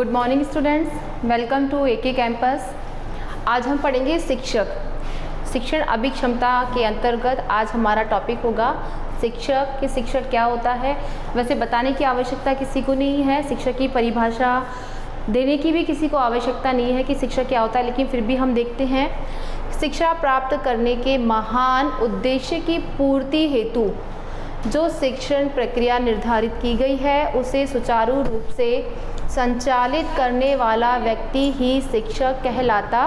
Good morning students, welcome to AK campus. आज हम पढ़ेंगे शिक्षण अभिक्षमता के अंतर्गत आज हमारा टॉपिक होगा शिक्षक कि शिक्षक क्या होता है। वैसे बताने की आवश्यकता किसी को नहीं है, शिक्षक की परिभाषा देने की भी किसी को आवश्यकता नहीं है कि शिक्षक क्या होता है, लेकिन फिर भी हम देखते हैं शिक्षा प्राप्त करने के महान उद्देश्य की पूर्ति हेतु जो शिक्षण प्रक्रिया निर्धारित की गई है उसे सुचारू रूप से संचालित करने वाला व्यक्ति ही शिक्षक कहलाता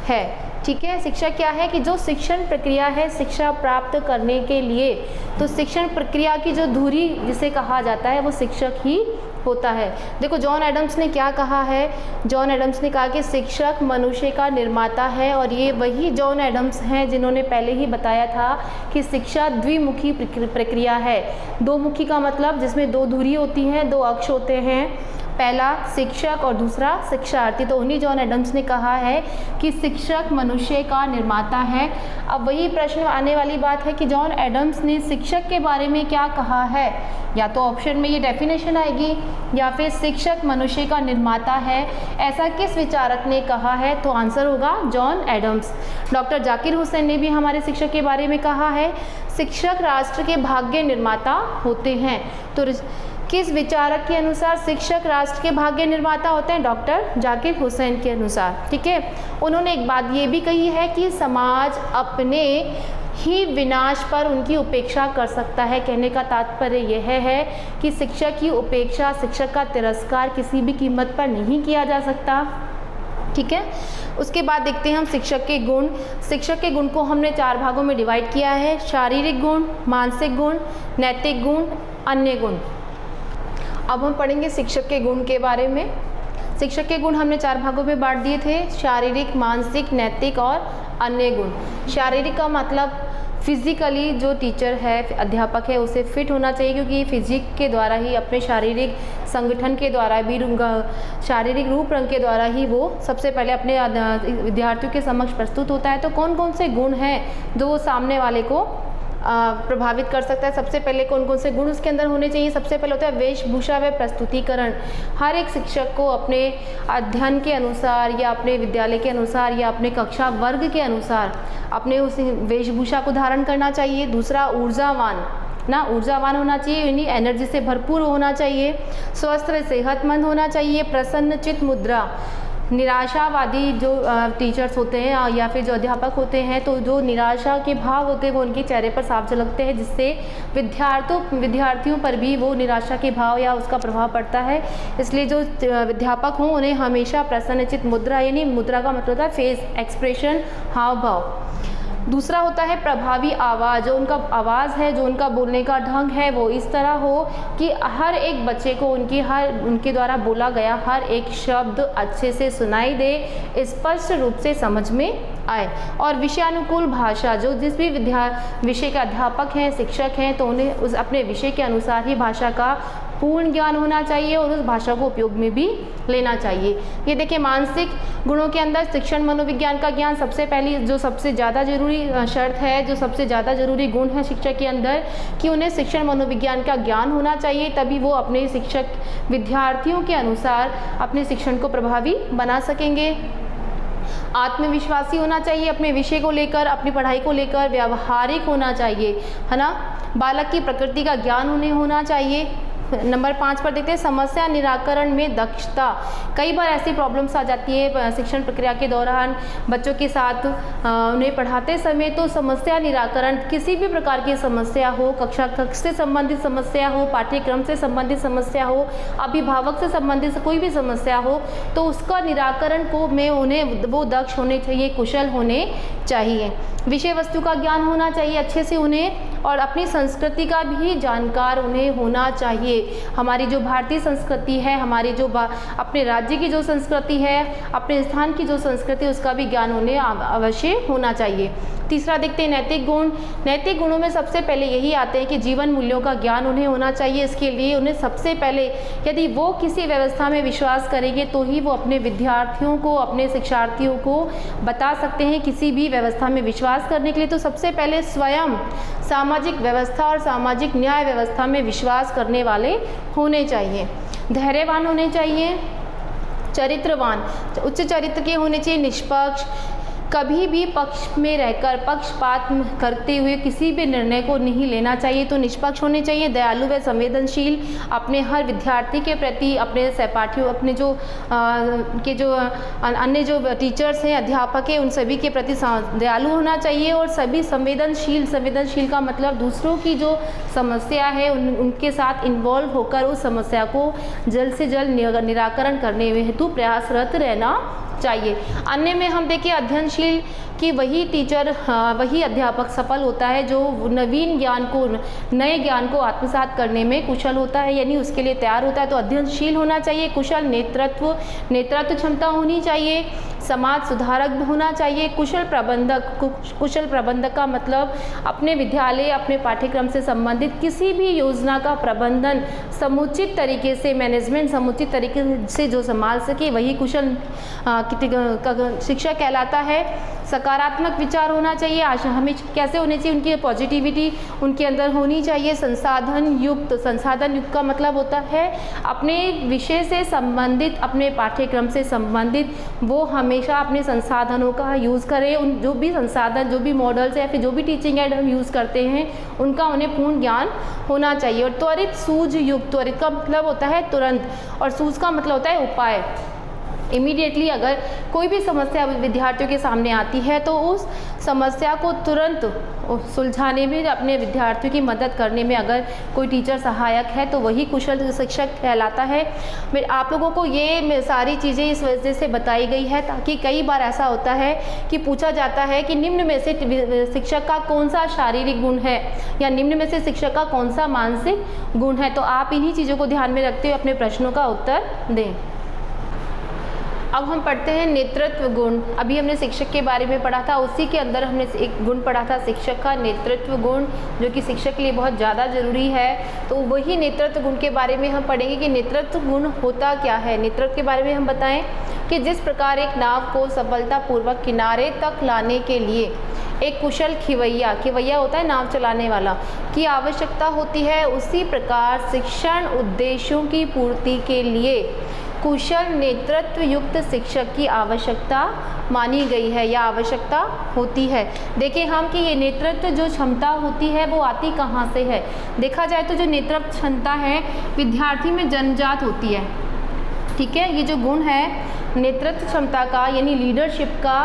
है। ठीक है, शिक्षक क्या है कि जो शिक्षण प्रक्रिया है शिक्षा प्राप्त करने के लिए, तो शिक्षण प्रक्रिया की जो धुरी जिसे कहा जाता है वो शिक्षक ही होता है। देखो जॉन एडम्स ने क्या कहा है, जॉन एडम्स ने कहा कि शिक्षक मनुष्य का निर्माता है, और ये वही जॉन एडम्स हैं जिन्होंने पहले ही बताया था कि शिक्षा द्विमुखी प्रक्रिया है। दो मुखी का मतलब जिसमें दो धुरी होती हैं, दो अक्ष होते हैं, पहला शिक्षक और दूसरा शिक्षार्थी। तो उन्हीं जॉन एडम्स ने कहा है कि शिक्षक मनुष्य का निर्माता है। अब वही प्रश्न आने वाली बात है कि जॉन एडम्स ने शिक्षक के बारे में क्या कहा है, या तो ऑप्शन में ये डेफिनेशन आएगी या फिर शिक्षक मनुष्य का निर्माता है, ऐसा किस विचारक ने कहा है, तो आंसर होगा John Adams. Doctor Zakir Hussain ने भी हमारे शिक्षक के बारे में कहा है शिक्षक राष्ट्र के भाग्य निर्माता होते हैं। तो किस विचारक के अनुसार शिक्षक राष्ट्र के भाग्य निर्माता होते हैं, डॉक्टर जाकिर हुसैन के अनुसार। ठीक है, उन्होंने एक बात ये भी कही है कि समाज अपने ही विनाश पर उनकी उपेक्षा कर सकता है। कहने का तात्पर्य यह है कि शिक्षक की उपेक्षा, शिक्षक का तिरस्कार किसी भी कीमत पर नहीं किया जा सकता। ठीक है, उसके बाद देखते हैं हम शिक्षक के गुण। शिक्षक के गुण को हमने 4 भागों में डिवाइड किया है: शारीरिक गुण, मानसिक गुण, नैतिक गुण, अन्य गुण। अब हम पढ़ेंगे शिक्षक के गुण के बारे में। शिक्षक के गुण हमने 4 भागों में बांट दिए थे: शारीरिक, मानसिक, नैतिक और अन्य गुण। शारीरिक का मतलब फिजिकली जो टीचर है, अध्यापक है, उसे फिट होना चाहिए, क्योंकि फिजिक के द्वारा ही, अपने शारीरिक संगठन के द्वारा भी, शारीरिक रूप रंग के द्वारा ही वो सबसे पहले अपने विद्यार्थियों के समक्ष प्रस्तुत होता है। तो कौन कौन से गुण हैं जो वो सामने वाले को प्रभावित कर सकता है। सबसे पहले कौन कौन से गुण उसके अंदर होने चाहिए? सबसे पहले होता है वेशभूषा व प्रस्तुतिकरण। हर एक शिक्षक को अपने अध्ययन के अनुसार या अपने विद्यालय के अनुसार या अपने कक्षा वर्ग के अनुसार अपने उस वेशभूषा को धारण करना चाहिए। दूसरा, ऊर्जावान होना चाहिए, यानी एनर्जी से भरपूर होना चाहिए। स्वस्थ सेहतमंद होना चाहिए। प्रसन्नचित्त मुद्रा, निराशावादी जो टीचर्स होते हैं या फिर जो अध्यापक होते हैं, तो जो निराशा के भाव होते हैं वो उनके चेहरे पर साफ झलकते हैं, जिससे विद्यार्थियों पर भी वो निराशा के भाव या उसका प्रभाव पड़ता है। इसलिए जो अध्यापक हों उन्हें हमेशा प्रसन्नचित्त मुद्रा, यानी मुद्रा का मतलब होता है फेस एक्सप्रेशन, हाव भाव। दूसरा होता है प्रभावी आवाज़। जो उनका आवाज़ है, जो उनका बोलने का ढंग है, वो इस तरह हो कि हर एक बच्चे को उनके द्वारा बोला गया हर एक शब्द अच्छे से सुनाई दे, स्पष्ट रूप से समझ में आए। और विषयानुकूल भाषा, जो जिस भी विषय के अध्यापक हैं, शिक्षक हैं, तो उन्हें उस अपने विषय के अनुसार ही भाषा का पूर्ण ज्ञान होना चाहिए और उस भाषा को उपयोग में भी लेना चाहिए। ये देखिए, मानसिक गुणों के अंदर शिक्षण मनोविज्ञान का ज्ञान सबसे पहली, जो सबसे ज़्यादा जरूरी शर्त है, जो सबसे ज़्यादा जरूरी गुण है शिक्षक के अंदर, कि उन्हें शिक्षण मनोविज्ञान का ज्ञान होना चाहिए, तभी वो अपने विद्यार्थियों के अनुसार अपने शिक्षण को प्रभावी बना सकेंगे। आत्मविश्वासी होना चाहिए, अपने विषय को लेकर, अपनी पढ़ाई को लेकर व्यावहारिक होना चाहिए, है ना। बालक की प्रकृति का ज्ञान उन्हें होना चाहिए। नंबर 5 पर देखते हैं समस्या निराकरण में दक्षता। कई बार ऐसी प्रॉब्लम्स आ जाती है शिक्षण प्रक्रिया के दौरान बच्चों के साथ, उन्हें पढ़ाते समय, तो समस्या निराकरण, किसी भी प्रकार की समस्या हो, कक्षा से संबंधित समस्या हो, पाठ्यक्रम से संबंधित समस्या हो, अभिभावक से संबंधित कोई भी समस्या हो, तो उसका निराकरण को में उन्हें वो दक्ष होने चाहिए, कुशल होने चाहिए। विषय वस्तु का ज्ञान होना चाहिए अच्छे से उन्हें, और अपनी संस्कृति का भी जानकार उन्हें होना चाहिए। हमारी जो भारतीय संस्कृति है, हमारी जो अपने राज्य की जो संस्कृति है, अपने स्थान की जो संस्कृति, उसका भी ज्ञान उन्हें अवश्य होना चाहिए। तीसरा देखते हैं नैतिक गुण। नैतिक गुणों में सबसे पहले यही आते हैं कि जीवन मूल्यों का ज्ञान उन्हें होना चाहिए। इसके लिए उन्हें सबसे पहले, यदि वो किसी व्यवस्था में विश्वास करेंगे तो ही वो अपने विद्यार्थियों को, अपने शिक्षार्थियों को बता सकते हैं किसी भी व्यवस्था में विश्वास करने के लिए। तो सबसे पहले स्वयं सामाजिक व्यवस्था और सामाजिक न्याय व्यवस्था में विश्वास करने वाले होने चाहिए। धैर्यवान होने चाहिए, चरित्रवान, उच्च चरित्र के होने चाहिए, निष्पक्ष, कभी भी पक्ष में रहकर पक्षपात करते हुए किसी भी निर्णय को नहीं लेना चाहिए, तो निष्पक्ष होने चाहिए, दयालु व संवेदनशील, अपने हर विद्यार्थी के प्रति, अपने सहपाठियों, अपने जो अन्य जो टीचर्स हैं, अध्यापक हैं, उन सभी के प्रति दयालु होना चाहिए, और सभी संवेदनशील, संवेदनशील का मतलब दूसरों की जो समस्या है उनके साथ इन्वॉल्व होकर उस समस्या को जल्द से जल्द निराकरण करने में हेतु प्रयासरत रहना चाहिए। अन्य में हम देखिए अध्ययनशील कि वही टीचर, वही अध्यापक सफल होता है जो नवीन ज्ञान को, नए ज्ञान को आत्मसात करने में कुशल होता है, यानी उसके लिए तैयार होता है। तो अध्ययनशील होना चाहिए, कुशल नेतृत्व क्षमता होनी चाहिए, समाज सुधारक होना चाहिए, कुशल प्रबंधक, कुशल प्रबंधक का मतलब अपने विद्यालय, अपने पाठ्यक्रम से संबंधित किसी भी योजना का प्रबंधन समुचित तरीके से, मैनेजमेंट समुचित तरीके से जो संभाल सके वही कुशल शिक्षक कहलाता है। सकारात्मक विचार होना चाहिए, आशा हमें कैसे होनी चाहिए, उनकी पॉजिटिविटी उनके अंदर होनी चाहिए। संसाधन युक्त का मतलब होता है अपने विषय से संबंधित, अपने पाठ्यक्रम से संबंधित वो हमेशा अपने संसाधनों का यूज़ करें। उन जो भी संसाधन, जो भी मॉडल्स या फिर जो भी टीचिंग एड हम यूज़ करते हैं उनका उन्हें पूर्ण ज्ञान होना चाहिए। और त्वरित सूझ युक्त, त्वरित का मतलब होता है तुरंत, और सूझ का मतलब होता है उपाय। इमीडिएटली अगर कोई भी समस्या विद्यार्थियों के सामने आती है तो उस समस्या को तुरंत सुलझाने में, अपने विद्यार्थियों की मदद करने में अगर कोई टीचर सहायक है तो वही कुशल शिक्षक कहलाता है। मैं आप लोगों को ये सारी चीज़ें इस वजह से बताई गई है ताकि कई बार ऐसा होता है कि पूछा जाता है कि निम्न में से शिक्षक का कौन सा शारीरिक गुण है या निम्न में से शिक्षक का कौन सा मानसिक गुण है। तो आप इन्हीं चीज़ों को ध्यान में रखते हुए अपने प्रश्नों का उत्तर दें। अब हम पढ़ते हैं नेतृत्व गुण। अभी हमने शिक्षक के बारे में पढ़ा था, उसी के अंदर हमने एक गुण पढ़ा था शिक्षक का, नेतृत्व गुण, जो कि शिक्षक के लिए बहुत ज़्यादा ज़रूरी है। तो वही नेतृत्व गुण के बारे में हम पढ़ेंगे कि नेतृत्व गुण होता क्या है। नेतृत्व के बारे में हम बताएं कि जिस प्रकार एक नाव को सफलतापूर्वक किनारे तक लाने के लिए एक कुशल खिवैया होता है नाव चलाने वाला, की आवश्यकता होती है, उसी प्रकार शिक्षण उद्देश्यों की पूर्ति के लिए कुशल नेतृत्व युक्त शिक्षक की आवश्यकता मानी गई है या आवश्यकता होती है। देखें हम कि ये नेतृत्व जो क्षमता होती है वो आती कहाँ से है। देखा जाए तो जो नेतृत्व क्षमता है विद्यार्थी में जन्मजात होती है, ठीक है। ये जो गुण है नेतृत्व क्षमता का यानी लीडरशिप का,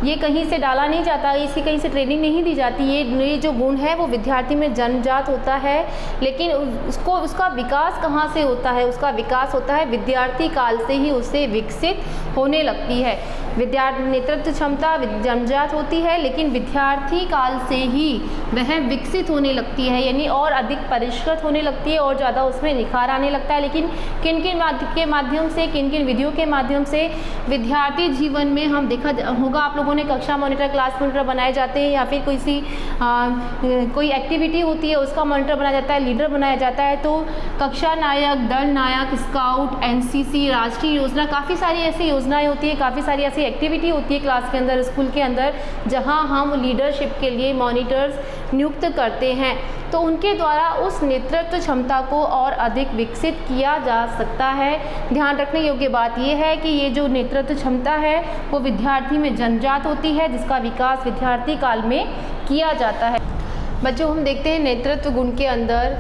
ये कहीं से डाला नहीं जाता, इसकी कहीं से ट्रेनिंग नहीं दी जाती। ये जो गुण है वो विद्यार्थी में जन्मजात होता है, लेकिन उसका विकास कहाँ से होता है? उसका विकास होता है विद्यार्थी काल से ही उससे विकसित होने लगती है। नेतृत्व क्षमता जन्मजात होती है, लेकिन विद्यार्थी काल से ही वह विकसित होने लगती है, यानी और अधिक परिष्कृत होने लगती है और ज़्यादा उसमें निखार आने लगता है। लेकिन किन किन के माध्यम से, किन किन विधियों के माध्यम से विद्यार्थी जीवन में हम देखा होगा, आप लोगों ने कक्षा मॉनिटर, क्लास मॉनिटर बनाए जाते हैं, या फिर कोई एक्टिविटी होती है उसका मॉनिटर बनाया जाता है, लीडर बनाया जाता है। तो कक्षा नायक, दल नायक, स्काउट, एनसीसी, राष्ट्रीय योजना, काफ़ी सारी ऐसी योजनाएं होती है, काफ़ी सारी ऐसी एक्टिविटी होती है क्लास के अंदर, स्कूल के अंदर, जहां हम लीडरशिप के लिए मॉनिटर्स नियुक्त करते हैं। तो उनके द्वारा उस नेतृत्व क्षमता को और अधिक विकसित किया जा सकता है। ध्यान रखने योग्य बात यह है कि ये जो नेतृत्व क्षमता है वो विद्यार्थी में जन्मजात होती है, जिसका विकास विद्यार्थी काल में किया जाता है। बच्चों, हम देखते हैं नेतृत्व गुण के अंदर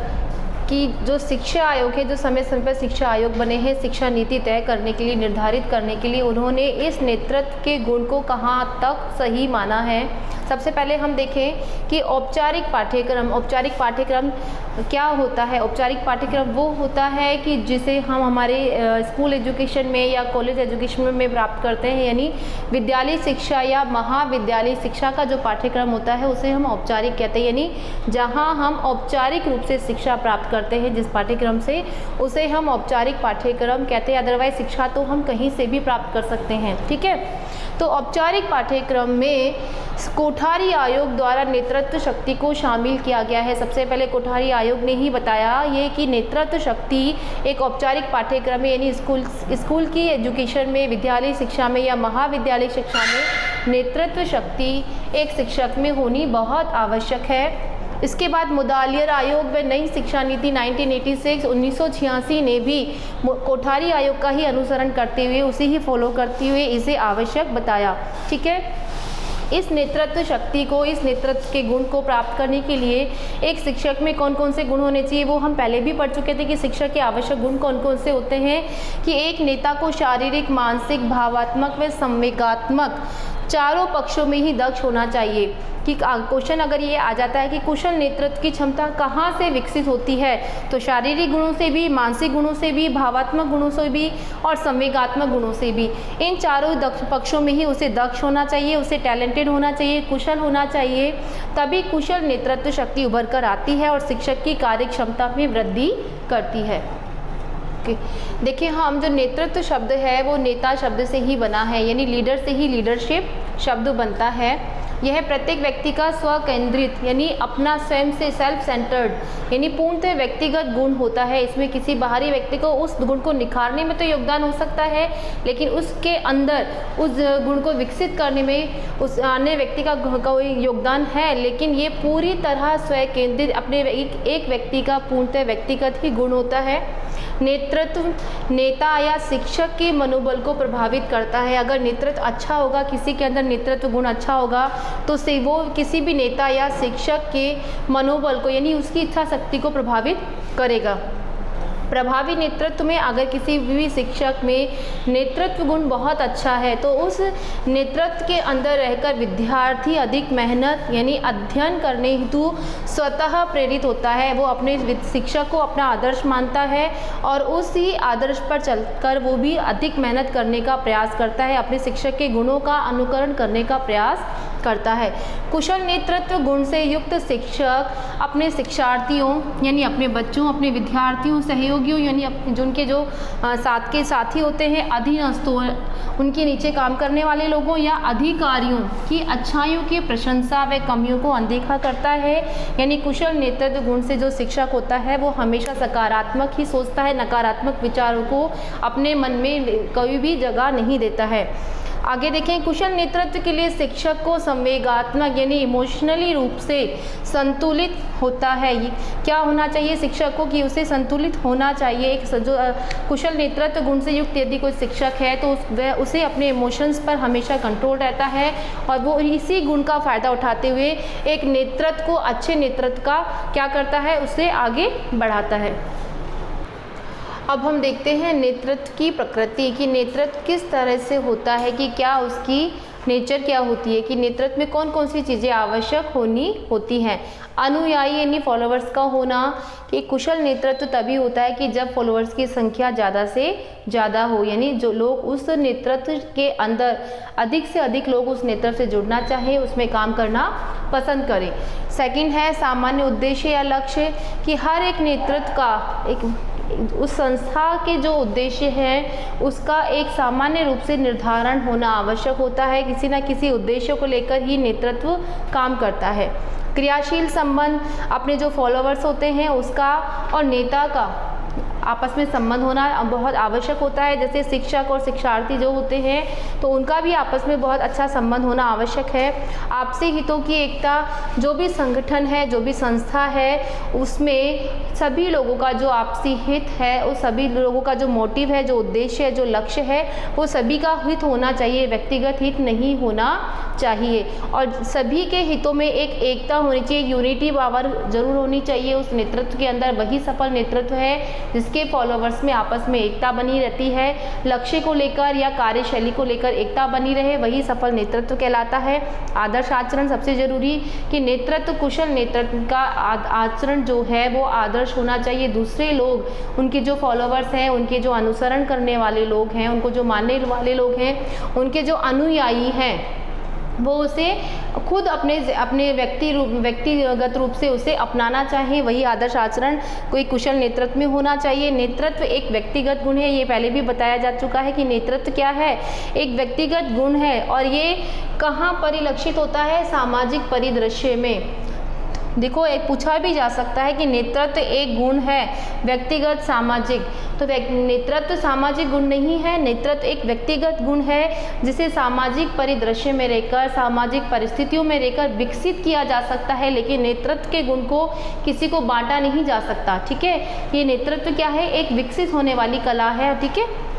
कि जो शिक्षा आयोग है, जो समय समय पर शिक्षा आयोग बने हैं शिक्षा नीति तय करने के लिए, निर्धारित करने के लिए, उन्होंने इस नेतृत्व के गुण को कहाँ तक सही माना है। सबसे पहले हम देखें कि औपचारिक पाठ्यक्रम क्या होता है। औपचारिक पाठ्यक्रम वो होता है कि जिसे हम हमारे स्कूल एजुकेशन में या कॉलेज एजुकेशन में प्राप्त करते हैं, यानी विद्यालय शिक्षा या महाविद्यालय शिक्षा का जो पाठ्यक्रम होता है उसे हम औपचारिक कहते हैं, यानी जहाँ हम औपचारिक रूप से शिक्षा प्राप्त करते हैं जिस पाठ्यक्रम से, उसे हम औपचारिक पाठ्यक्रम कहते हैं। अदरवाइज शिक्षा तो हम कहीं से भी प्राप्त कर सकते हैं, ठीक है। तो औपचारिक पाठ्यक्रम में कोठारी आयोग द्वारा नेतृत्व शक्ति को शामिल किया गया है। सबसे पहले कोठारी आयोग ने ही बताया ये कि नेतृत्व शक्ति एक औपचारिक पाठ्यक्रम में, यानी स्कूल की एजुकेशन में, विद्यालय शिक्षा में या महाविद्यालय शिक्षा में नेतृत्व शक्ति एक शिक्षक में होनी बहुत आवश्यक है। इसके बाद मुदालियर आयोग व नई शिक्षा नीति 1986 ने भी कोठारी आयोग का ही अनुसरण करते हुए, उसे ही फॉलो करते हुए इसे आवश्यक बताया। ठीक है, इस नेतृत्व शक्ति को, इस नेतृत्व के गुण को प्राप्त करने के लिए एक शिक्षक में कौन कौन से गुण होने चाहिए वो हम पहले भी पढ़ चुके थे कि शिक्षक के आवश्यक गुण कौन कौन से होते हैं। कि एक नेता को शारीरिक, मानसिक, भावात्मक व संवेगात्मक चारों पक्षों में ही दक्ष होना चाहिए। कि क्वेश्चन अगर ये आ जाता है कि कुशल नेतृत्व की क्षमता कहाँ से विकसित होती है, तो शारीरिक गुणों से भी, मानसिक गुणों से भी, भावात्मक गुणों से भी और संवेगात्मक गुणों से भी। इन चारों पक्षों में ही उसे दक्ष होना चाहिए, उसे टैलेंटेड होना चाहिए, कुशल होना चाहिए, तभी कुशल नेतृत्व शक्ति उभर कर आती है और शिक्षक की कार्य क्षमता में वृद्धि करती है। देखिए, हम जो नेतृत्व शब्द है वो नेता शब्द से ही बना है, यानी लीडर से ही लीडरशिप शब्द बनता है। यह प्रत्येक व्यक्ति का स्वकेंद्रित यानी अपना स्वयं से सेल्फ सेंटर्ड यानी पूर्णतः व्यक्तिगत गुण होता है। इसमें किसी बाहरी व्यक्ति को उस गुण को निखारने में तो योगदान हो सकता है, लेकिन उसके अंदर उस गुण को विकसित करने में उस अन्य व्यक्ति का कोई योगदान है, लेकिन ये पूरी तरह स्वकेंद्रित अपने एक व्यक्ति का पूर्णतः व्यक्तिगत ही गुण होता है। नेतृत्व नेता या शिक्षक के मनोबल को प्रभावित करता है। अगर नेतृत्व अच्छा होगा, किसी के अंदर नेतृत्व गुण अच्छा होगा, तो से वो किसी भी नेता या शिक्षक के मनोबल को यानी उसकी इच्छा शक्ति को प्रभावित करेगा। प्रभावी नेतृत्व में अगर किसी भी शिक्षक में नेतृत्व गुण बहुत अच्छा है, तो उस नेतृत्व के अंदर रहकर विद्यार्थी अधिक मेहनत यानी अध्ययन करने हेतु स्वतः प्रेरित होता है। वो अपने शिक्षक को अपना आदर्श मानता है और उसी आदर्श पर चलकर वो भी अधिक मेहनत करने का प्रयास करता है, अपने शिक्षक के गुणों का अनुकरण करने का प्रयास करता है। कुशल नेतृत्व गुण से युक्त शिक्षक अपने शिक्षार्थियों यानी अपने बच्चों, अपने विद्यार्थियों, सहयोगियों यानी जो उनके जो साथ के साथी होते हैं, अधीनस्थों, उनके नीचे काम करने वाले लोगों या अधिकारियों की अच्छाइयों की प्रशंसा व कमियों को अनदेखा करता है। यानी कुशल नेतृत्व गुण से जो शिक्षक होता है वो हमेशा सकारात्मक ही सोचता है, नकारात्मक विचारों को अपने मन में कभी भी जगह नहीं देता है। आगे देखें, कुशल नेतृत्व के लिए शिक्षक को संवेगात्मक यानी इमोशनली रूप से संतुलित होता है। क्या होना चाहिए शिक्षक को कि उसे संतुलित होना चाहिए। एक जो कुशल नेतृत्व गुण से युक्त यदि कोई शिक्षक है तो वह उसे अपने इमोशंस पर हमेशा कंट्रोल रहता है और वो इसी गुण का फ़ायदा उठाते हुए एक नेतृत्व को, अच्छे नेतृत्व का क्या करता है, उसे आगे बढ़ाता है। अब हम देखते हैं नेतृत्व की प्रकृति कि नेतृत्व किस तरह से होता है, कि क्या उसकी नेचर क्या होती है, कि नेतृत्व में कौन कौन सी चीज़ें आवश्यक होती हैं। अनुयायी यानी फॉलोअर्स का होना, कि कुशल नेतृत्व तभी होता है कि जब फॉलोअर्स की संख्या ज़्यादा से ज़्यादा हो, यानी जो लोग उस नेतृत्व के अंदर अधिक से अधिक लोग उस नेतृत्व से जुड़ना चाहें, उसमें काम करना पसंद करें। सेकंड है सामान्य उद्देश्य या लक्ष्य, कि हर एक नेतृत्व का एक उस संस्था के जो उद्देश्य है उसका एक सामान्य रूप से निर्धारण होना आवश्यक होता है। किसी न किसी उद्देश्य को लेकर ही नेतृत्व काम करता है। क्रियाशील संबंध, अपने जो फॉलोअर्स होते हैं उसका और नेता का आपस में संबंध होना बहुत आवश्यक होता है। जैसे शिक्षक और शिक्षार्थी जो होते हैं तो उनका भी आपस में बहुत अच्छा संबंध होना आवश्यक है। आपसी हितों की एकता, जो भी संगठन है, जो भी संस्था है, उसमें सभी लोगों का जो आपसी हित है, उस सभी लोगों का जो मोटिव है, जो उद्देश्य है, जो लक्ष्य है, वो सभी का हित होना चाहिए, व्यक्तिगत हित नहीं होना चाहिए। और सभी के हितों में एक एकता होनी चाहिए, यूनिटी पावर जरूर होनी चाहिए उस नेतृत्व के अंदर। वही सफल नेतृत्व है जिसके फॉलोवर्स में आपस में एकता बनी रहती है, लक्ष्य को लेकर या कार्यशैली को लेकर एकता बनी रहे, वही सफल नेतृत्व कहलाता है। आदर्श आचरण सबसे जरूरी, कि नेतृत्व, कुशल नेतृत्व का आचरण जो है वो आदर्श होना चाहिए। दूसरे लोग, उनके जो फॉलोवर्स हैं, उनके जो अनुसरण करने वाले लोग हैं, उनको जो मानने वाले लोग हैं, उनके जो अनुयायी हैं, वो उसे खुद अपने व्यक्तिगत रूप से उसे अपनाना चाहिए। वही आदर्श आचरण कोई कुशल नेतृत्व में होना चाहिए। नेतृत्व एक व्यक्तिगत गुण है, ये पहले भी बताया जा चुका है कि नेतृत्व क्या है, एक व्यक्तिगत गुण है। और ये कहाँ परिलक्षित होता है, सामाजिक परिदृश्य में। देखो, एक पूछा भी जा सकता है कि नेतृत्व एक गुण है व्यक्तिगत सामाजिक, तो नेतृत्व सामाजिक गुण नहीं है, नेतृत्व एक व्यक्तिगत गुण है जिसे सामाजिक परिदृश्य में रहकर, सामाजिक परिस्थितियों में रहकर विकसित किया जा सकता है, लेकिन नेतृत्व के गुण को किसी को बांटा नहीं जा सकता। ठीक है, ये नेतृत्व क्या है, एक विकसित होने वाली कला है। ठीक है,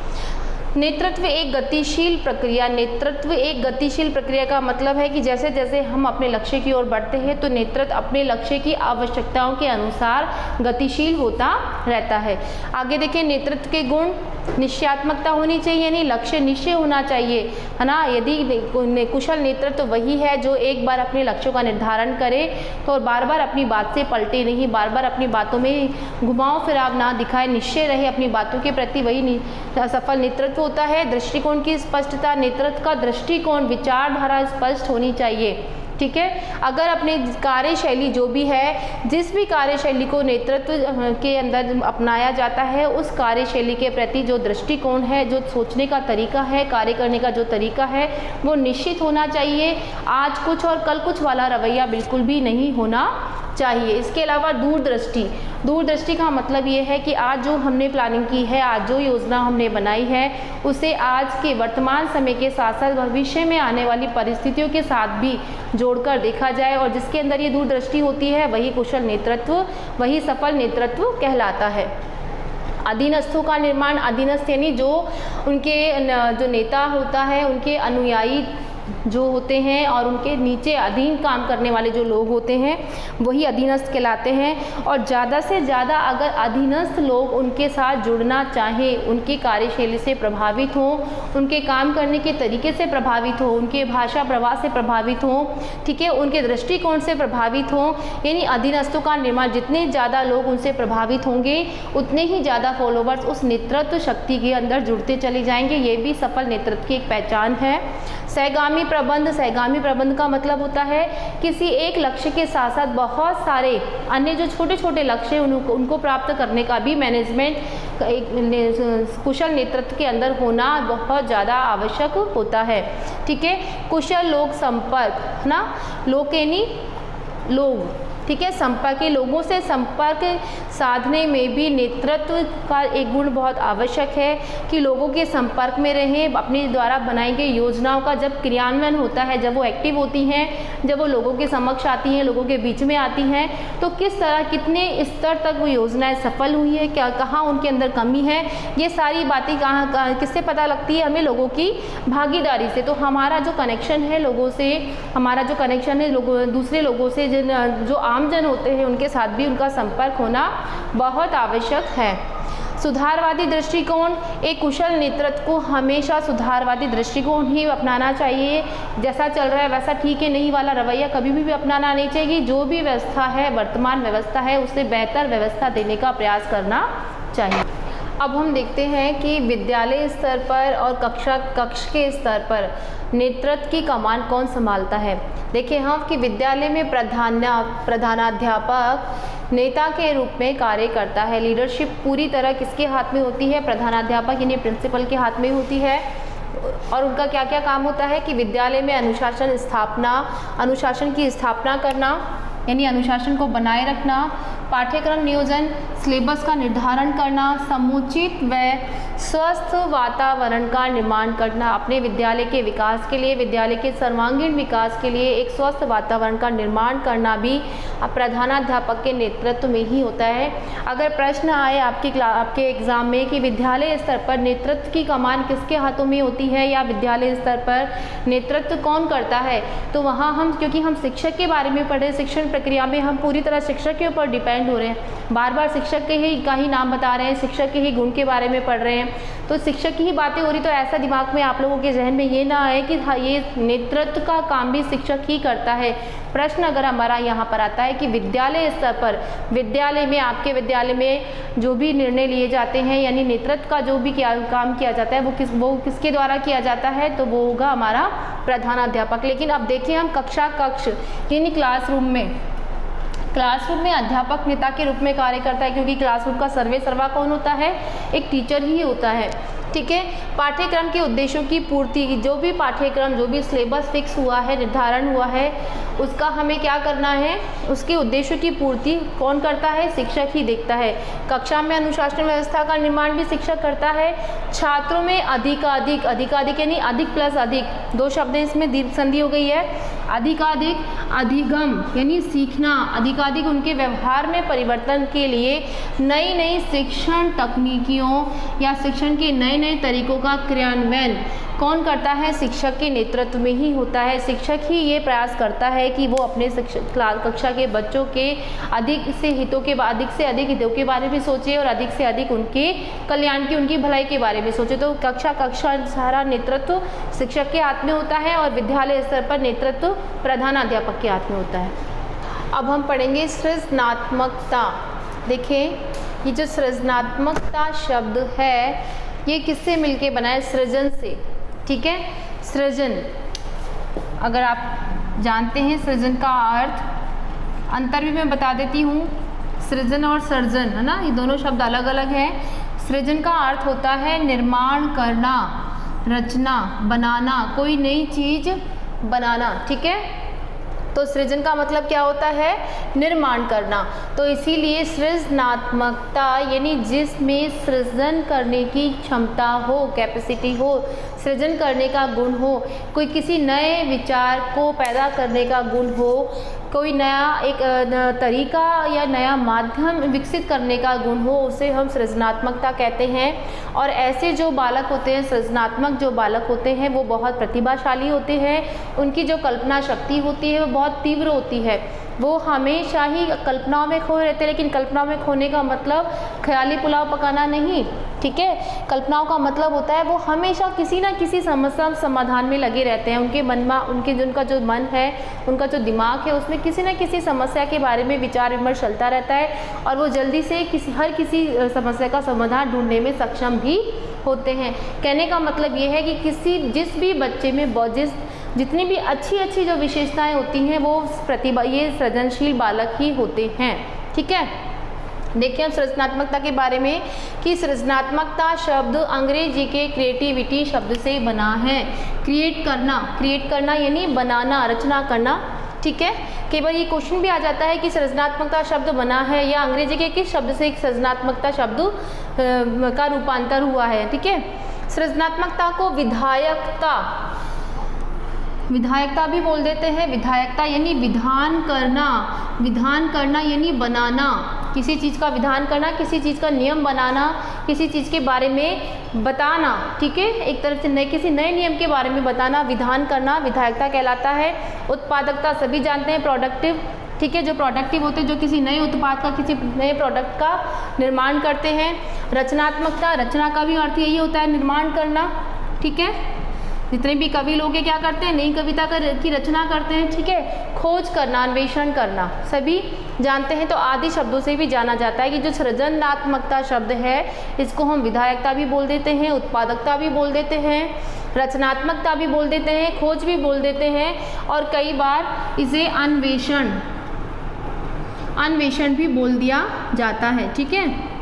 नेतृत्व एक गतिशील प्रक्रिया, नेतृत्व एक गतिशील प्रक्रिया का मतलब है कि जैसे जैसे हम अपने लक्ष्य की ओर बढ़ते हैं तो नेतृत्व अपने लक्ष्य की आवश्यकताओं के अनुसार गतिशील होता रहता है। आगे देखिए, नेतृत्व के गुण, निश्चयात्मकता होनी चाहिए, यानी लक्ष्य निश्चय होना चाहिए, है ना। यदि कुशल नेतृत्व वही है जो एक बार अपने लक्ष्यों का निर्धारण करे तो बार बार अपनी बात से पलटे नहीं, बार बार अपनी बातों में घुमाव फिराव ना दिखाए, निश्चय रहे अपनी बातों के प्रति, वही सफल नेतृत्व होता है। दृष्टिकोण की स्पष्टता, नेतृत्व का दृष्टिकोण, विचारधारा स्पष्ट होनी चाहिए। ठीक है, अगर अपनी कार्यशैली जो भी है, जिस भी कार्यशैली को नेतृत्व के अंदर अपनाया जाता है, उस कार्यशैली के प्रति जो दृष्टिकोण है, जो सोचने का तरीका है, कार्य करने का जो तरीका है, वो निश्चित होना चाहिए। आज कुछ और कल कुछ वाला रवैया बिल्कुल भी नहीं होना चाहिए। इसके अलावा दूरदृष्टि, दूरदृष्टि का मतलब ये है कि आज जो हमने प्लानिंग की है, आज जो योजना हमने बनाई है, उसे आज के वर्तमान समय के साथ साथ भविष्य में आने वाली परिस्थितियों के साथ भी जोड़कर देखा जाए, और जिसके अंदर ये दूरदृष्टि होती है वही कुशल नेतृत्व, वही सफल नेतृत्व कहलाता है। अधीनस्थों का निर्माण, अधीनस्थ यानी जो उनके जो नेता होता है, उनके अनुयायी जो होते हैं और उनके नीचे अधीन काम करने वाले जो लोग होते हैं, वही अधीनस्थ कहलाते हैं। और ज़्यादा से ज़्यादा अगर अधीनस्थ लोग उनके साथ जुड़ना चाहें, उनकी कार्यशैली से प्रभावित हों, उनके काम करने के तरीके से प्रभावित हों, उनके भाषा प्रवाह से प्रभावित हों, ठीक है, उनके दृष्टिकोण से प्रभावित हों, यानी अधीनस्थों का निर्माण, जितने ज़्यादा लोग उनसे प्रभावित होंगे उतने ही ज़्यादा फॉलोवर्स उस नेतृत्व शक्ति के अंदर जुड़ते चले जाएंगे। ये भी सफल नेतृत्व की एक पहचान है। सहगामी प्रबंध, सहगामी प्रबंध का मतलब होता है किसी एक लक्ष्य के साथ साथ बहुत सारे अन्य जो छोटे छोटे लक्ष्य उनको प्राप्त करने का भी मैनेजमेंट एक कुशल नेतृत्व के अंदर होना बहुत ज़्यादा आवश्यक होता है। ठीक है, कुशल लोक संपर्क, है ना, लोक यानी लोग, ठीक है, संपर्क, लोगों से संपर्क साधने में भी नेतृत्व का एक गुण बहुत आवश्यक है कि लोगों के संपर्क में रहें। अपने द्वारा बनाई गई योजनाओं का जब क्रियान्वयन होता है, जब वो एक्टिव होती हैं, जब वो लोगों के समक्ष आती हैं, लोगों के बीच में आती हैं, तो किस तरह, कितने स्तर तक वो योजनाएं सफल हुई है, क्या कहाँ उनके अंदर कमी है, ये सारी बातें कहाँ किससे पता लगती है, हमें लोगों की भागीदारी से। तो हमारा जो कनेक्शन है लोगों से, हमारा जो कनेक्शन है दूसरे लोगों से, जो आमजन होते हैं उनके साथ भी उनका संपर्क होना बहुत आवश्यक है। सुधारवादी दृष्टिकोण, एक कुशल नेतृत्व को हमेशा सुधारवादी दृष्टिकोण ही अपनाना चाहिए। जैसा चल रहा है वैसा ठीक है नहीं वाला रवैया कभी भी अपनाना नहीं चाहिए। जो भी व्यवस्था है, वर्तमान व्यवस्था है, उससे बेहतर व्यवस्था देने का प्रयास करना चाहिए। अब हम देखते हैं कि विद्यालय स्तर पर और कक्ष के स्तर पर नेतृत्व की कमान कौन संभालता है। देखिए हम कि विद्यालय में प्रधानाध्यापक नेता के रूप में कार्य करता है। लीडरशिप पूरी तरह किसके हाथ में होती है, प्रधानाध्यापक यानी प्रिंसिपल के हाथ में होती है। और उनका क्या क्या काम होता है कि विद्यालय में अनुशासन की स्थापना करना, यानी अनुशासन को बनाए रखना, पाठ्यक्रम नियोजन, सिलेबस का निर्धारण करना, समुचित व स्वस्थ वातावरण का निर्माण करना, अपने विद्यालय के विकास के लिए, विद्यालय के सर्वांगीण विकास के लिए एक स्वस्थ वातावरण का निर्माण करना भी प्रधानाध्यापक के नेतृत्व में ही होता है। अगर प्रश्न आए आपके एग्ज़ाम में कि विद्यालय स्तर पर नेतृत्व की कमान किसके हाथों में होती है या विद्यालय स्तर पर नेतृत्व कौन करता है, तो वहाँ हम, क्योंकि हम शिक्षक के बारे में पढ़े, शिक्षण प्रक्रिया में हम पूरी तरह शिक्षक के ऊपर डिपेंड हो रहे हैं, बार बार शिक्षक का ही नाम बता रहे हैं, शिक्षक के ही गुण के बारे में पढ़ रहे हैं, तो शिक्षक की ही बातें हो रही, तो ऐसा दिमाग में आप लोगों के जहन में ये ना आए कि हाँ ये नेतृत्व का काम भी शिक्षक ही करता है। प्रश्न अगर हमारा यहाँ पर आता है कि विद्यालय स्तर पर, विद्यालय में, आपके विद्यालय में जो भी निर्णय लिए जाते हैं, यानी नेतृत्व का जो भी काम किया जाता है वो किसके द्वारा किया जाता है, तो वो होगा हमारा प्रधानाध्यापक। लेकिन अब देखिए हम कक्ष यानी क्लासरूम में अध्यापक नेता के रूप में कार्य करता है, क्योंकि क्लासरूम का सर्वा कौन होता है, एक टीचर ही होता है। ठीक है। पाठ्यक्रम के उद्देश्यों की पूर्ति, जो भी पाठ्यक्रम, जो भी सिलेबस फिक्स हुआ है, निर्धारण हुआ है, उसका हमें क्या करना है, उसके उद्देश्यों की पूर्ति कौन करता है, शिक्षक ही देखता है। कक्षा में अनुशासन व्यवस्था का निर्माण भी शिक्षक करता है। छात्रों में अधिकाधिक, अधिकाधिक यानी अधिक प्लस अधिक, दो शब्द इसमें दीर्घ संधि हो गई है, अधिकाधिक, अधिगम यानी सीखना, अधिकाधिक उनके व्यवहार में परिवर्तन के लिए नई नई शिक्षण तकनीकियों या शिक्षण के नए नए तरीकों का क्रियान्वयन कौन करता है, शिक्षक के नेतृत्व में ही होता है। शिक्षक ही ये प्रयास करता है कि वो अपने कक्षा के बच्चों के अधिक से अधिक हितों के बारे में सोचे और अधिक से अधिक उनके कल्याण की, उनकी भलाई के बारे में सोचे। तो कक्षा सारा नेतृत्व शिक्षक के हाथ में होता है और विद्यालय स्तर पर नेतृत्व प्रधानाध्यापक के हाथ में होता है। अब हम पढ़ेंगे सृजनात्मकता। देखिए, ये जो सृजनात्मकता शब्द है ये किससे मिलके बना है, सृजन से, ठीक है। सृजन, अगर आप जानते हैं सृजन का अर्थ, अंतर भी मैं बता देती हूँ। सृजन और सर्जन, है ना, ये दोनों शब्द अलग अलग हैं। सृजन का अर्थ होता है निर्माण करना, रचना, बनाना, कोई नई चीज बनाना, ठीक है। तो सृजन का मतलब क्या होता है, निर्माण करना। तो इसीलिए सृजनात्मकता यानी जिसमें सृजन करने की क्षमता हो, कैपेसिटी हो, सृजन करने का गुण हो, कोई किसी नए विचार को पैदा करने का गुण हो, कोई नया एक तरीका या नया माध्यम विकसित करने का गुण हो, उसे हम सृजनात्मकता कहते हैं। और ऐसे जो बालक होते हैं, सृजनात्मक जो बालक होते हैं, वो बहुत प्रतिभाशाली होते हैं। उनकी जो कल्पना शक्ति होती है वो बहुत तीव्र होती है। वो हमेशा ही कल्पनाओं में खोए रहते हैं, लेकिन कल्पनाओं में खोने का मतलब ख्याली पुलाव पकाना नहीं, ठीक है। कल्पनाओं का मतलब होता है वो हमेशा किसी ना किसी समस्या समाधान में लगे रहते हैं। उनके मन में, उनका जो मन है, उनका जो दिमाग है, उसमें किसी न किसी समस्या के बारे में विचार विमर्श चलता रहता है और वो जल्दी से हर किसी समस्या का समाधान ढूंढने में सक्षम भी होते हैं। कहने का मतलब ये है कि जिस भी बच्चे में जितनी भी अच्छी जो विशेषताएं होती हैं वो ये सृजनशील बालक ही होते हैं, ठीक है। देखिए हम सृजनात्मकता के बारे में कि सृजनात्मकता शब्द अंग्रेजी के क्रिएटिविटी शब्द से बना है। क्रिएट करना यानी बनाना, रचना करना, ठीक है। कई बार ये क्वेश्चन भी आ जाता है कि सृजनात्मकता शब्द बना है या अंग्रेजी के किस शब्द से सृजनात्मकता शब्द का रूपांतर हुआ है, ठीक है। सृजनात्मकता को विधायकता भी बोल देते हैं। विधायकता यानी विधान करना यानी बनाना, किसी चीज़ का विधान करना, किसी चीज़ का नियम बनाना, किसी चीज़ के बारे में बताना, ठीक है। एक तरफ से किसी नए नियम के बारे में बताना, विधान करना विधायकता कहलाता है। उत्पादकता सभी जानते हैं, प्रोडक्टिव, ठीक है, जो प्रोडक्टिव होते हैं, जो किसी नए उत्पाद का, किसी नए प्रोडक्ट का निर्माण करते हैं। रचनात्मकता, रचना का भी अर्थ यही होता है, निर्माण करना, ठीक है। जितने भी कवि लोग क्या करते हैं, नई कविता की रचना करते हैं, ठीक है। खोज करना, अन्वेषण करना, सभी जानते हैं। तो आदि शब्दों से भी जाना जाता है कि जो सृजनात्मकता शब्द है इसको हम विधायकता भी बोल देते हैं, उत्पादकता भी बोल देते हैं, रचनात्मकता भी बोल देते हैं, खोज भी बोल देते हैं और कई बार इसे अन्वेषण भी बोल दिया जाता है, ठीक है।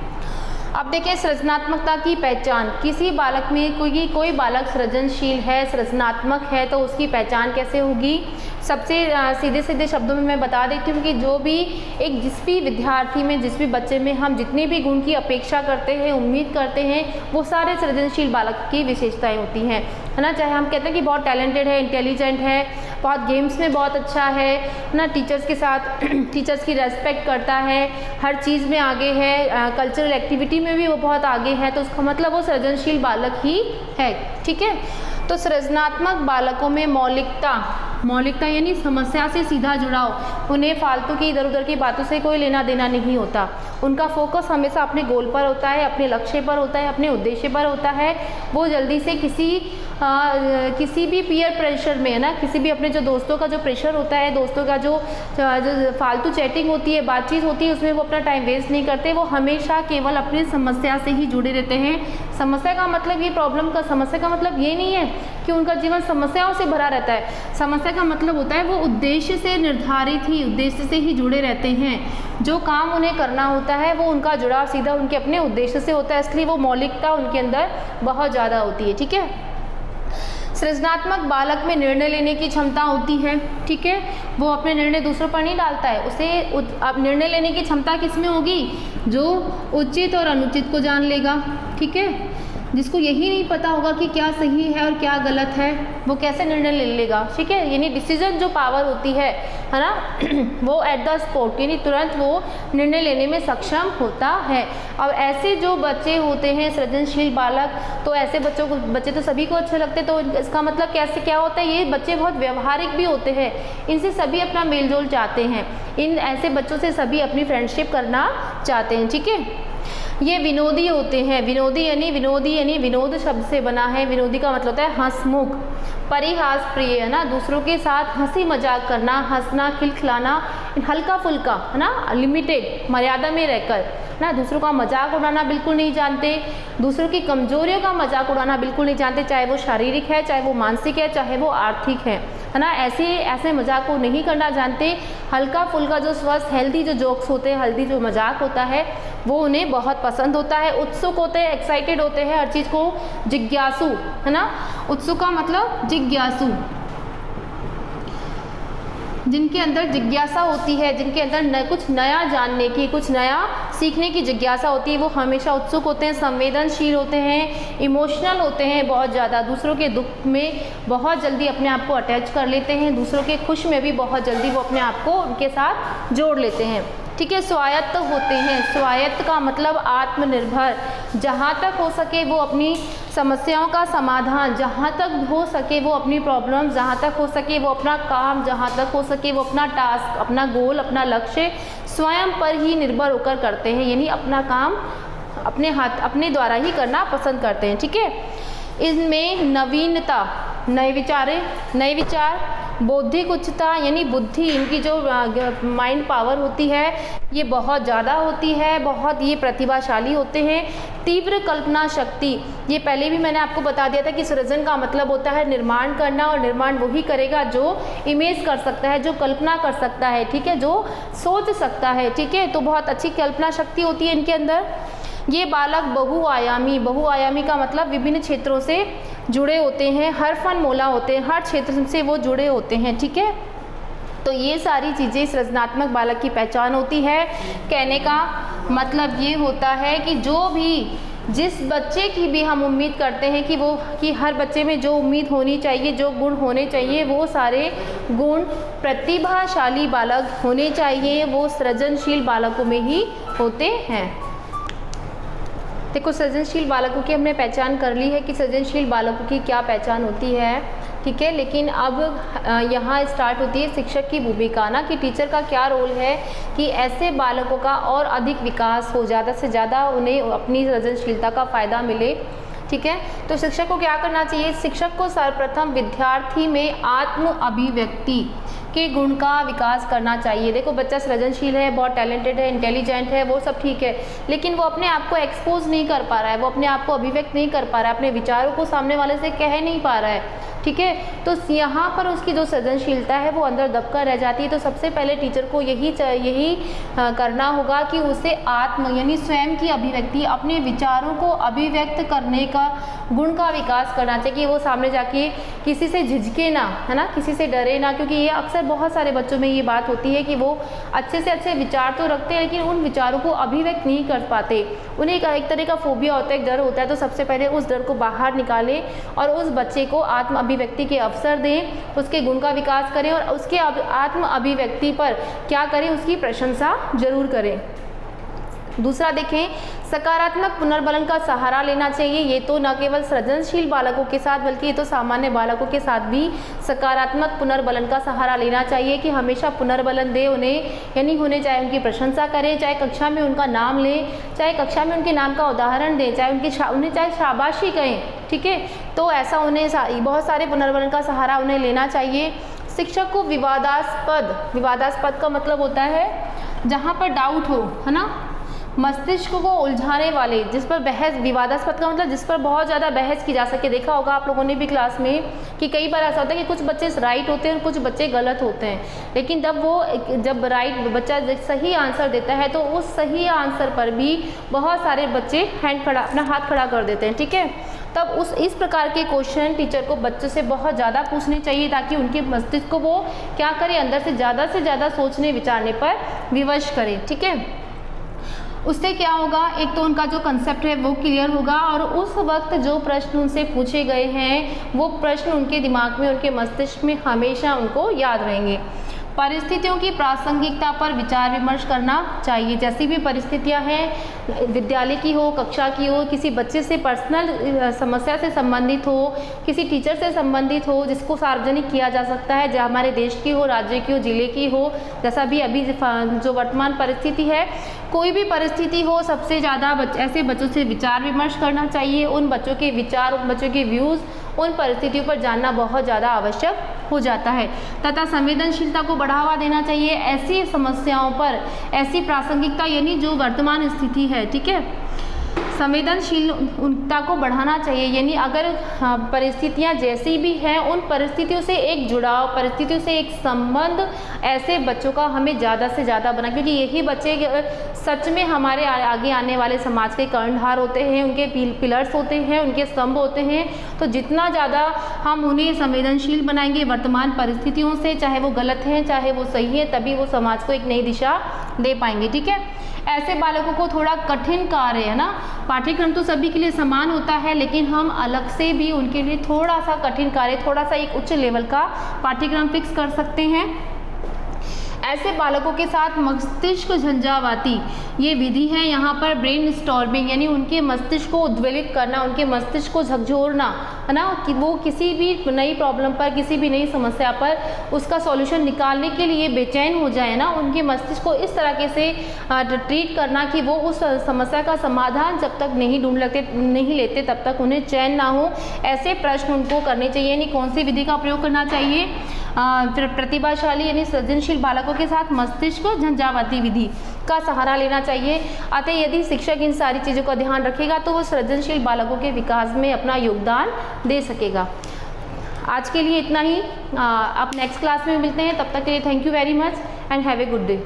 अब देखिए सृजनात्मकता की पहचान। किसी बालक में कोई बालक सृजनशील है, सृजनात्मक है, तो उसकी पहचान कैसे होगी। सबसे सीधे शब्दों में मैं बता देती हूँ कि जिस भी विद्यार्थी में, जिस भी बच्चे में हम जितने भी गुण की अपेक्षा करते हैं, उम्मीद करते हैं, वो सारे सृजनशील बालक की विशेषताएं होती हैं, है ना। चाहे हम कहते हैं कि बहुत टैलेंटेड है, इंटेलिजेंट है, बहुत गेम्स में बहुत अच्छा है ना, टीचर्स के साथ टीचर्स की रेस्पेक्ट करता है, हर चीज़ में आगे है, कल्चरल एक्टिविटी में भी वो बहुत आगे है, तो उसका मतलब वो सृजनशील बालक ही है, ठीक है। तो सृजनात्मक बालकों में मौलिकता यानी समस्या से सीधा जुड़ाव, उन्हें फालतू की इधर उधर की बातों से कोई लेना देना नहीं होता। उनका फोकस हमेशा अपने गोल पर होता है, अपने लक्ष्य पर होता है, अपने उद्देश्य पर होता है। वो जल्दी से किसी भी पीयर प्रेशर में, है ना, किसी भी अपने जो दोस्तों का जो प्रेशर होता है, दोस्तों का जो फालतू चैटिंग होती है, बातचीत होती है, उसमें वो अपना टाइम वेस्ट नहीं करते। वो हमेशा केवल अपनी समस्या से ही जुड़े रहते हैं। समस्या का मतलब ये समस्या का मतलब ये नहीं है कि उनका जीवन समस्याओं से भरा रहता है। समस्या व्यवसाय का मतलब होता है वो उद्देश्य से निर्धारित ही, उद्देश्य से ही जुड़े रहते हैं। जो काम उन्हें करना होता है वो उनका जुड़ाव सीधा उनके अपने उद्देश्य से होता है, इसलिए वो मौलिकता उनके अंदर बहुत ज़्यादा होती है। ठीक है। सृजनात्मक बालक में निर्णय लेने की क्षमता होती है। ठीक है। वो अपने निर्णय दूसरों पर नहीं डालता है, उसे अब निर्णय लेने की क्षमता किस में होगी? जो उचित और अनुचित को जान लेगा। ठीक है। जिसको यही नहीं पता होगा कि क्या सही है और क्या गलत है, वो कैसे निर्णय ले लेगा? ठीक है। यानी डिसीजन जो पावर होती है ना, वो एट द स्पॉट, यानी तुरंत वो निर्णय लेने में सक्षम होता है। अब ऐसे जो बच्चे होते हैं सृजनशील बालक, तो ऐसे बच्चे तो सभी को अच्छे लगते हैं। तो इसका मतलब कैसे क्या होता है? ये बच्चे बहुत व्यवहारिक भी होते हैं, इनसे सभी अपना मेलजोल चाहते हैं, इन ऐसे बच्चों से सभी अपनी फ्रेंडशिप करना चाहते हैं। ठीक है। ये विनोदी होते हैं। विनोदी यानी विनोद शब्द से बना है। विनोदी का मतलब होता है हंसमुख, परिहास प्रिय, है ना, दूसरों के साथ हंसी मजाक करना, हंसना, खिलखिलाना, हल्का फुल्का, है ना, लिमिटेड, मर्यादा में रहकर, ना, दूसरों का मजाक उड़ाना बिल्कुल नहीं जानते, दूसरों की कमजोरियों का मजाक उड़ाना बिल्कुल नहीं जानते, चाहे वो शारीरिक है, चाहे वो मानसिक है, चाहे वो आर्थिक है ना, ऐसे मजाक को नहीं करना जानते। हल्का फुल्का जो स्वस्थ हेल्दी जो जोक्स होते हैं, हेल्दी जो मजाक होता है, वो उन्हें बहुत पसंद होता है। उत्सुक होते हैं, एक्साइटेड होते हैं हर चीज़ को, जिज्ञासु, है ना, उत्सुक का मतलब जिज्ञासु, जिनके अंदर जिज्ञासा होती है, जिनके अंदर कुछ नया जानने की, कुछ नया सीखने की जिज्ञासा होती है, वो हमेशा उत्सुक होते हैं। संवेदनशील होते हैं, इमोशनल होते हैं बहुत ज़्यादा, दूसरों के दुख में बहुत जल्दी अपने आप को अटैच कर लेते हैं, दूसरों के खुश में भी बहुत जल्दी वो अपने आप को उनके साथ जोड़ लेते हैं। ठीक है। स्वायत्त होते हैं। स्वायत्त का मतलब आत्मनिर्भर, जहाँ तक हो सके वो अपनी समस्याओं का समाधान, जहाँ तक हो सके वो अपनी प्रॉब्लम, जहाँ तक हो सके वो अपना काम, जहाँ तक हो सके वो अपना टास्क, अपना गोल, अपना लक्ष्य स्वयं पर ही निर्भर होकर करते हैं, यानी अपना काम अपने द्वारा ही करना पसंद करते हैं। ठीक है। इनमें नवीनता, नए विचार, बौद्धिक उच्चता यानी बुद्धि, इनकी जो माइंड पावर होती है ये बहुत ज़्यादा होती है, बहुत ये प्रतिभाशाली होते हैं। तीव्र कल्पना शक्ति, ये पहले भी मैंने आपको बता दिया था कि सृजन का मतलब होता है निर्माण करना, और निर्माण वही करेगा जो इमेज कर सकता है, जो कल्पना कर सकता है। ठीक है। जो सोच सकता है। ठीक है। तो बहुत अच्छी कल्पना शक्ति होती है इनके अंदर। ये बालक बहुआयामी का मतलब विभिन्न क्षेत्रों से जुड़े होते हैं, हर फन मोला होते हैं, हर क्षेत्र से वो जुड़े होते हैं। ठीक है। तो ये सारी चीज़ें सृजनात्मक बालक की पहचान होती है। कहने का मतलब ये होता है कि जिस बच्चे की भी हम उम्मीद करते हैं कि हर बच्चे में जो उम्मीद होनी चाहिए, जो गुण होने चाहिए, वो सारे गुण प्रतिभाशाली बालक होने चाहिए, वो सृजनशील बालकों में ही होते हैं। देखो, सृजनशील बालकों की हमने पहचान कर ली है कि सृजनशील बालकों की क्या पहचान होती है। ठीक है। लेकिन अब यहाँ स्टार्ट होती है शिक्षक की भूमिका ना, कि टीचर का क्या रोल है कि ऐसे बालकों का और अधिक विकास हो, ज़्यादा से ज़्यादा उन्हें अपनी सृजनशीलता का फ़ायदा मिले। ठीक है। तो शिक्षक को क्या करना चाहिए? शिक्षक को सर्वप्रथम विद्यार्थी में आत्म अभिव्यक्ति के गुण का विकास करना चाहिए। देखो, बच्चा सृजनशील है, बहुत टैलेंटेड है, इंटेलिजेंट है, वो सब ठीक है, लेकिन वो अपने आप को एक्सपोज नहीं कर पा रहा है, वो अपने आप को अभिव्यक्त नहीं कर पा रहा है, अपने विचारों को सामने वाले से कह नहीं पा रहा है। ठीक है। तो यहाँ पर उसकी जो सृजनशीलता है वो अंदर दबकर रह जाती है। तो सबसे पहले टीचर को यही करना होगा कि उसे आत्म यानी स्वयं की अभिव्यक्ति, अपने विचारों को अभिव्यक्त करने का गुण का विकास करना चाहिए, कि वो सामने जाके किसी से झिझके ना, है ना, किसी से डरे ना। क्योंकि ये अक्सर बहुत सारे बच्चों में ये बात होती है कि वो अच्छे से अच्छे विचार तो रखते हैं, लेकिन उन विचारों को अभिव्यक्त नहीं कर पाते। उन्हें एक तरह का फोबिया होता है, एक डर होता है। तो सबसे पहले उस डर को बाहर निकालें और उस बच्चे को आत्म अभिव्यक्ति के अवसर दें, उसके गुण का विकास करें और उसके आत्म अभिव्यक्ति पर क्या करें, उसकी प्रशंसा जरूर करें। दूसरा देखें, सकारात्मक पुनर्बलन का सहारा लेना चाहिए। ये तो न केवल सृजनशील बालकों के साथ बल्कि ये तो सामान्य बालकों के साथ भी सकारात्मक पुनर्बलन का सहारा लेना चाहिए, कि हमेशा पुनर्बलन दे उन्हें, यानी उन्हें चाहे उनकी प्रशंसा करें, चाहे कक्षा में उनका नाम लें, चाहे कक्षा में उनके नाम का उदाहरण दें, चाहे उन्हें चाहे शाबाशी कहें। ठीक है। तो ऐसा उन्हें बहुत सारे पुनर्बलन का सहारा उन्हें लेना चाहिए। शिक्षक को विवादास्पद का मतलब होता है जहाँ पर डाउट हो, है ना, मस्तिष्क को उलझाने वाले, जिस पर बहस, विवादास्पद का मतलब जिस पर बहुत ज़्यादा बहस की जा सके। देखा होगा आप लोगों ने भी क्लास में कि कई बार ऐसा होता है कि कुछ बच्चे राइट होते हैं और कुछ बच्चे गलत होते हैं, लेकिन जब राइट बच्चा सही आंसर देता है तो उस सही आंसर पर भी बहुत सारे बच्चे अपना हाथ खड़ा कर देते हैं, ठीक है। तब इस प्रकार के क्वेश्चन टीचर को बच्चों से बहुत ज़्यादा पूछने चाहिए, ताकि उनके मस्तिष्क को वो क्या करे, अंदर से ज़्यादा सोचने विचारने पर विवश करें, ठीक है। उससे क्या होगा, एक तो उनका जो कंसेप्ट है वो क्लियर होगा, और उस वक्त जो प्रश्न उनसे पूछे गए हैं वो प्रश्न उनके दिमाग में, उनके मस्तिष्क में हमेशा उनको याद रहेंगे। परिस्थितियों की प्रासंगिकता पर विचार विमर्श करना चाहिए। जैसी भी परिस्थितियां हैं, विद्यालय की हो, कक्षा की हो, किसी बच्चे से पर्सनल समस्या से संबंधित हो, किसी टीचर से संबंधित हो, जिसको सार्वजनिक किया जा सकता है, जहाँ हमारे देश की हो, राज्य की हो, जिले की हो, जैसा भी अभी जो वर्तमान परिस्थिति है, कोई भी परिस्थिति हो, सबसे ज़्यादा ऐसे बच्चों से विचार विमर्श करना चाहिए। उन बच्चों के विचार, उन बच्चों के व्यूज़, उन परिस्थितियों पर जानना बहुत ज़्यादा आवश्यक हो जाता है, तथा संवेदनशीलता को बढ़ावा देना चाहिए। ऐसी समस्याओं पर ऐसी प्रासंगिकता, यानी जो वर्तमान स्थिति है, ठीक है, संवेदनशीलता को बढ़ाना चाहिए। यानी अगर परिस्थितियाँ जैसी भी हैं, उन परिस्थितियों से एक जुड़ाव, परिस्थितियों से एक संबंध ऐसे बच्चों का हमें ज़्यादा से ज़्यादा बना, क्योंकि यही बच्चे सच में हमारे आगे आने वाले समाज के कर्णधार होते हैं, उनके पिलर्स होते हैं, उनके स्तंभ होते हैं। तो जितना ज़्यादा हम उन्हें संवेदनशील बनाएंगे वर्तमान परिस्थितियों से, चाहे वो गलत हैं चाहे वो सही है, तभी वो समाज को एक नई दिशा दे पाएंगे, ठीक है। ऐसे बालकों को थोड़ा कठिन कार्य है ना, पाठ्यक्रम तो सभी के लिए समान होता है, लेकिन हम अलग से भी उनके लिए थोड़ा सा कठिन कार्य, थोड़ा सा एक उच्च लेवल का पाठ्यक्रम फिक्स कर सकते हैं। ऐसे बालकों के साथ मस्तिष्क झंझावाती ये विधि है। यहाँ पर ब्रेन स्टॉर्मिंग, यानी उनके मस्तिष्क को उद्वेलित करना, उनके मस्तिष्क को झकझोरना, है ना, कि वो किसी भी नई प्रॉब्लम पर, किसी भी नई समस्या पर उसका सॉल्यूशन निकालने के लिए बेचैन हो जाए ना, उनके मस्तिष्क को इस तरीके से ट्रीट करना कि वो उस समस्या का समाधान जब तक नहीं लेते तब तक उन्हें चैन ना हो। ऐसे प्रश्न उनको करने चाहिए। यानी कौन सी विधि का प्रयोग करना चाहिए, प्रतिभाशाली यानी सृजनशील बालकों के साथ मस्तिष्क झंझावाती विधि का सहारा लेना चाहिए। अतः यदि शिक्षक इन सारी चीज़ों का ध्यान रखेगा तो वो सृजनशील बालकों के विकास में अपना योगदान दे सकेगा। आज के लिए इतना ही। आप नेक्स्ट क्लास में मिलते हैं, तब तक के लिए thank you very much and have a good day.